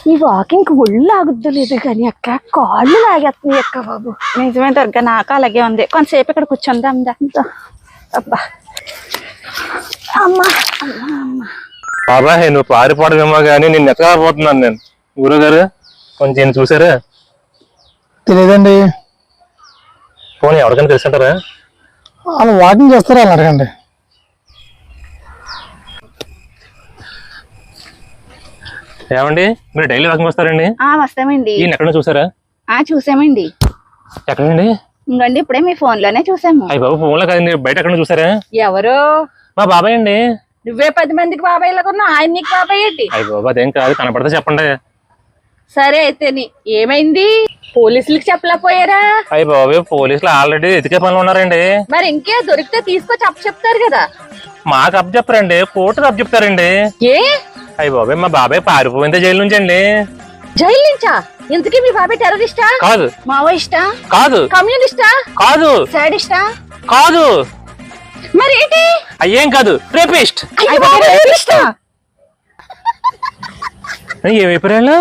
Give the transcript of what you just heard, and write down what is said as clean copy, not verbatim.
ఈ వాకింగ్ ఒళ్ళు ఆగుద్దలేదు కానీ అక్క కాళ్ళు లాగేస్తున్నాయి అక్క బాబు. నిజమే దుర్గా, నాకు అలాగే ఉంది. కొంతసేపు ఇక్కడ కూర్చుందాం. అబ్బా అమ్మా అమ్మా బాబాయ్ నువ్వు పారిపోవడమేమో కానీ నేను ఎత్తకపోతున్నాను. నేను గురుగారు కొంచెం చూసారా? తెలియదండి. పోనీ ఎవరికైనా తెలుసుంటారా? వాళ్ళు వాకింగ్ చేస్తారా అని అడగండి. ఏమండి మీరు డైలీ వాకింగ్ వస్తారండి? వస్తామండి. ఈయన ఎక్కడో చూసారా? చూసామండి. ఎక్కడండి? ఇంకండి ఇప్పుడే మీ ఫోన్ లోనే చూసాము. అయ్యి బాబు ఫోన్ లో కదండి, బయట ఎక్కడ చూసారా? ఎవరు? మా బాబాయ్ అండి. నువ్వే 10 మందికి బాబాయ్ లాగా ఆయన నీకు బాబాయ్ ఏంటి? అయ్యి బాబు అదేం కాదు, కనపడితే చెప్పండి. సరే అయితే ఏమైంది? పోలీసులకు చెప్పలేకపోయారా? అయ్యి బాబు పోలీసులు ఆల్రెడీ ఎతికే పనులు ఉన్నారండి. మరి ఇంకే దొరికితే తీసుకొచ్చి చెప్తారు కదా. మాకు అప్పు చెప్తారండి, కోర్టుకు అప్పు చెప్తారండి. ఏ? అయ్యి బాబాయ్ మా బాబాయ్ పారిపోయిందే జైలు నుంచి అండి. జైలు నుంచా? ఇంతకీ మీ బాబాయ్ టెర్రరిస్టా? కాదు. మావోయిస్టా? కాదు. కమ్యూనిస్టా? కాదు. సాడిస్టా? కాదు. మరి ఏంటి? అయ్యేం కాదు, రేపిస్ట్. రేపిస్టా? ఏమైపోయారు?